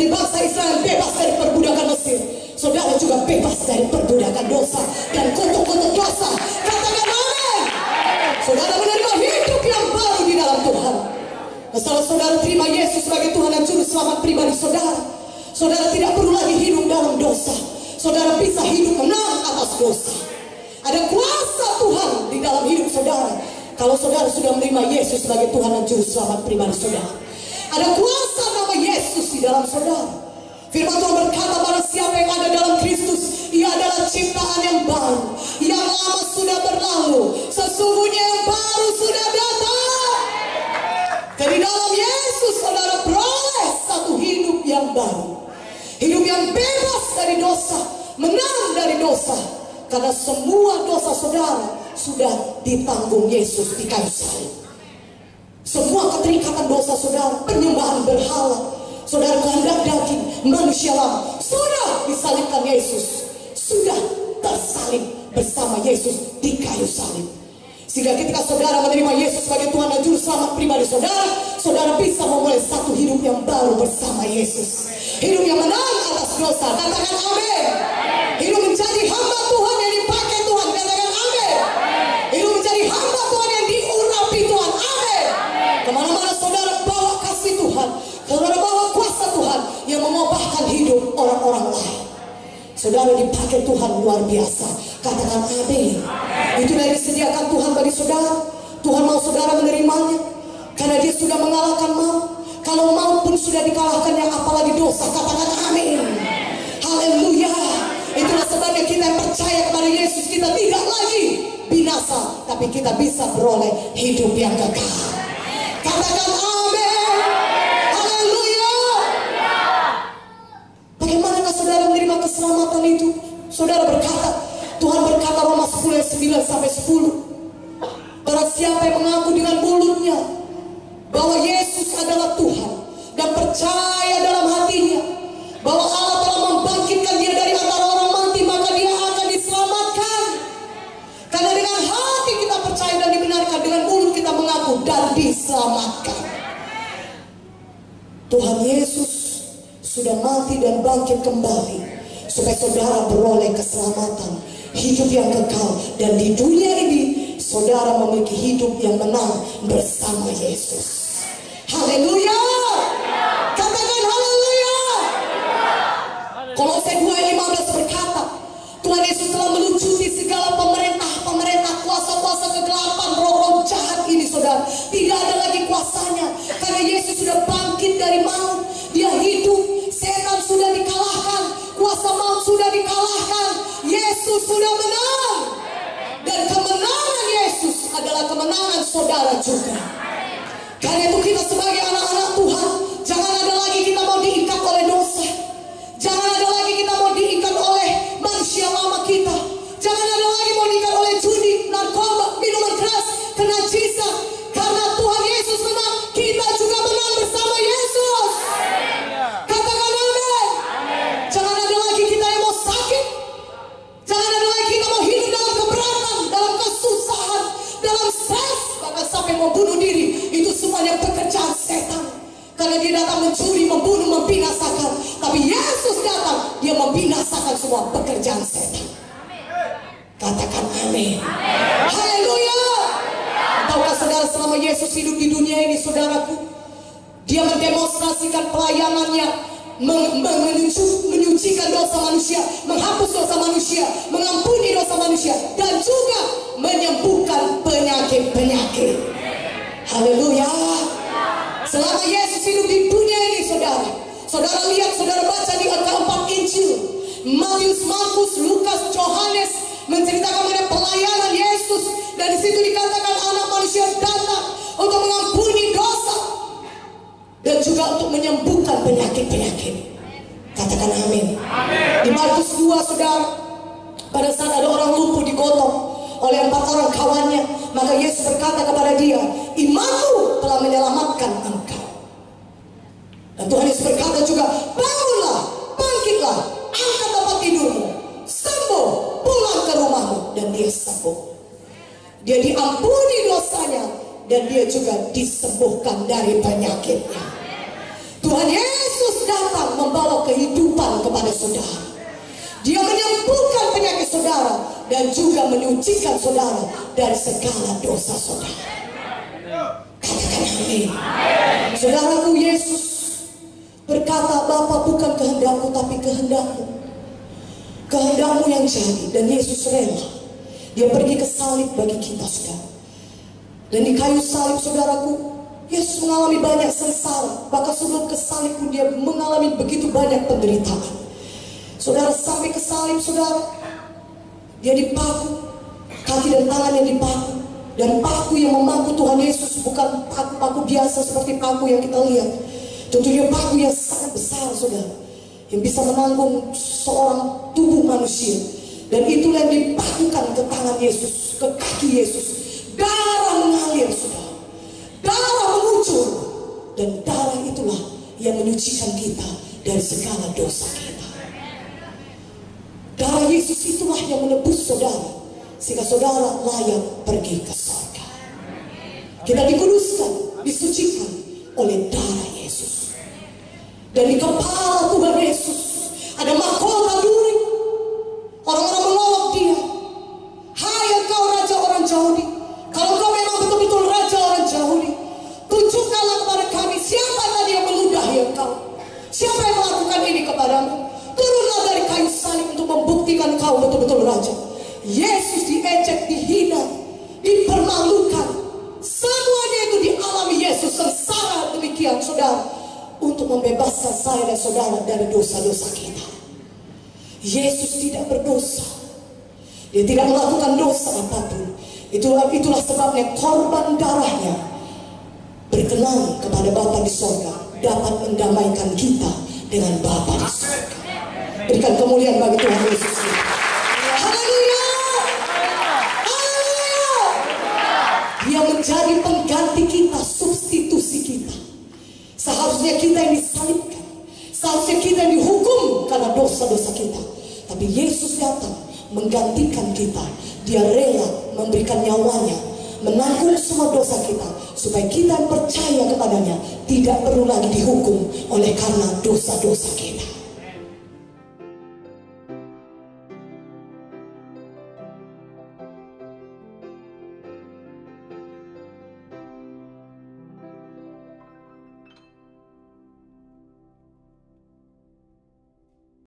Seperti bangsa Israel bebas dari perbudakan Mesir, saudara juga bebas dari perbudakan dosa dan kutuk-kutuk dosa. Katakan amin. Saudara menerima hidup yang baru di dalam Tuhan. Kalau saudara terima Yesus sebagai Tuhan dan Juru Selamat pribadi saudara, saudara tidak perlu lagi hidup dalam dosa. Saudara bisa hidup menang atas dosa. Ada kuasa Tuhan di dalam hidup saudara kalau saudara sudah menerima Yesus sebagai Tuhan dan Juru Selamat pribadi saudara. Ada kuasa nama Yesus di dalam saudara. Firman Tuhan berkata, barang siapa yang ada dalam Kristus, ia adalah ciptaan yang baru. Yang lama sudah berlalu, sesungguhnya yang baru sudah datang. Jadi dalam Yesus saudara peroleh satu hidup yang baru. Hidup yang bebas dari dosa, menang dari dosa. Karena semua dosa saudara sudah ditanggung Yesus di kayu salib. Semua keterikatan dosa saudara, penyembahan berhala, saudara kehendak daging, manusia lama, sudah disalibkan Yesus. Sudah tersalib bersama Yesus di kayu salib. Sehingga ketika saudara menerima Yesus sebagai Tuhan dan Juru Selamat pribadi saudara, saudara bisa memulai satu hidup yang baru bersama Yesus. Hidup yang menang atas dosa. Katakan amin. Hidup menjadi hamba Tuhan yang dipakai Tuhan. Katakan amin. Hidup menjadi hamba Tuhan yang diurapi Tuhan. Amin. Kemana-mana saudara bawa kasih Tuhan, saudara bawa kuasa Tuhan yang mengubahkan hidup orang-orang lain. Saudara dipakai Tuhan luar biasa. Katakan amin. Itu yang disediakan Tuhan bagi saudara. Tuhan mau saudara menerimanya karena dia sudah mengalahkan maut. Kalau maut pun sudah dikalahkannya, apalagi dosa. Katakan amin. Haleluya. Itulah sebabnya kita yang percaya kepada Yesus, kita tidak lagi binasa, tapi kita bisa beroleh hidup yang kekal. Katakan amin. Haleluya. Bagaimanakah saudara menerima keselamatan itu? Saudara berkata, Tuhan berkata Roma 10 ayat 9 sampai 10. Barang siapa yang mengaku dengan mulutnya bahwa Yesus adalah Tuhan dan percaya dalam hatinya bahwa Allah telah membangkitkan dia dari antara orang mati, maka dia akan diselamatkan. Karena dengan hati kita percaya dan dibenarkan, dengan mulut kita mengaku dan diselamatkan. Tuhan Yesus sudah mati dan bangkit kembali supaya saudara beroleh keselamatan, hidup yang kekal. Dan di dunia ini saudara memiliki hidup yang menang bersama Yesus. Haleluya. Katakan haleluya. Kolose 2 ayat 15 berkata, Tuhan Yesus telah melucuti segala pemerintah, kuasa-kuasa kegelapan, roh-roh jahat ini saudara. Tidak ada lagi kuasanya karena Yesus sudah bangkit dari maut. Dia hidup, setan sudah dikalahkan, kuasa maut sudah dikalahkan. Yesus sudah menang. Dan kemenangan Yesus adalah kemenangan saudara juga. Karena itu kita sebagai anak-anak Tuhan, jangan ada lagi kita mau diikat oleh dosa. Jangan ada lagi kita mau diikat oleh manusia lama kita. Jangan ada lagi mau diikat oleh judi, narkoba, minuman keras, kenajisan. Karena Tuhan Yesus menang, kita juga menang bersama Yesus. Katakan amin. Jangan ada lagi kita yang mau sakit. Jangan ada lagi kita mau hidup dalam keberatan, dalam kesusahan, dalam stres, bahkan sampai mau bunuh diri. Itu semuanya pekerjaan setan. Karena dia datang mencuri, membunuh, membinasakan. Tapi Yesus datang, dia membinasakan semua pekerjaan setan. Katakan amin. Haleluya. Tahukah saudara, selama Yesus hidup di dunia ini saudaraku, dia mendemonstrasikan pelayanannya, menyucikan dosa manusia, menghapus dosa manusia, mengampuni dosa manusia, dan juga menyembuhkan penyakit-penyakit. Haleluya. Selama Yesus hidup di dunia ini saudara, saudara lihat, saudara baca di keempat Injil, Matius, Markus, Lukas, Yohanes, menceritakan mengenai pelayanan Yesus. Dan di situ dikatakan anak manusia datang untuk mengampuni dosa dan juga untuk menyembuhkan penyakit-penyakit. Katakan amin. Di Markus 2 saudara, pada saat ada orang lumpuh digotong oleh 4 orang kawannya, maka Yesus berkata kepada dia, imanmu telah menyelamatkan engkau. Dan Tuhan Yesus berkata juga, bangunlah, bangkitlah, angkat tempat tidurmu, sembuh, pulang ke rumahmu. Dan dia sembuh. Dia diampuni dosanya dan dia juga disembuhkan dari penyakitnya. Tuhan Yesus datang membawa kehidupan kepada saudara. Dia menyembuhkan penyakit saudara dan juga menyucikan saudara dari segala dosa saudara. Katakan amin. Saudaraku, Yesus berkata, Bapa, bukan kehendakku tapi kehendakmu. Kehendakmu yang jadi. Dan Yesus rela. Dia pergi ke salib bagi kita, saudara. Dan di kayu salib, saudaraku, Yesus mengalami banyak sengsara. Bahkan sebelum ke salib pun dia mengalami begitu banyak penderitaan. Saudara, sampai ke salib, saudara, dia dipaku, kaki dan tangan yang dipaku. Dan paku yang memaku Tuhan Yesus bukan paku biasa seperti paku yang kita lihat. Tentunya paku yang sangat besar, saudara, yang bisa menanggung seorang tubuh manusia. Dan itulah yang dipakukan ke tangan Yesus, ke kaki Yesus. Darah mengalir, saudara. Darah mengucur. Dan darah itulah yang menyucikan kita dari segala dosa kita. Darah Yesus itulah yang menebus saudara, sehingga saudara layak pergi ke surga. Kita dikuduskan, disucikan oleh darah Yesus. Dan di kepala Tuhan Yesus ada mahkota duri. Orang-orang menolak dia. Hai engkau raja orang Yahudi, kalau kau memang betul-betul raja orang Yahudi, tunjukkanlah kepada kami siapa tadi yang meludahi engkau. Siapa yang melakukan ini kepadamu? Turunlah dari kayu salib untuk membuktikan kau betul-betul raja. Yesus diejek, dihina, dipermalukan. Semuanya itu dialami Yesus, sengsara demikian, saudara, untuk membebaskan saya dan saudara dari dosa-dosa kita. Yesus tidak berdosa. Dia tidak melakukan dosa apapun. Itulah sebabnya korban darahnya berkenan kepada Bapa di surga, dapat mendamaikan kita dengan Bapa di surga. Berikan kemuliaan bagi Tuhan Yesus. Haleluya. Haleluya. Dia menjadi pengganti kita, substitusi kita. Seharusnya kita yang disalibkan, seharusnya kita yang dihukum karena dosa-dosa kita. Tapi Yesus datang menggantikan kita. Dia rela memberikan nyawanya, menanggung semua dosa kita, supaya kita yang percaya kepadanya tidak perlu lagi dihukum oleh karena dosa-dosa kita.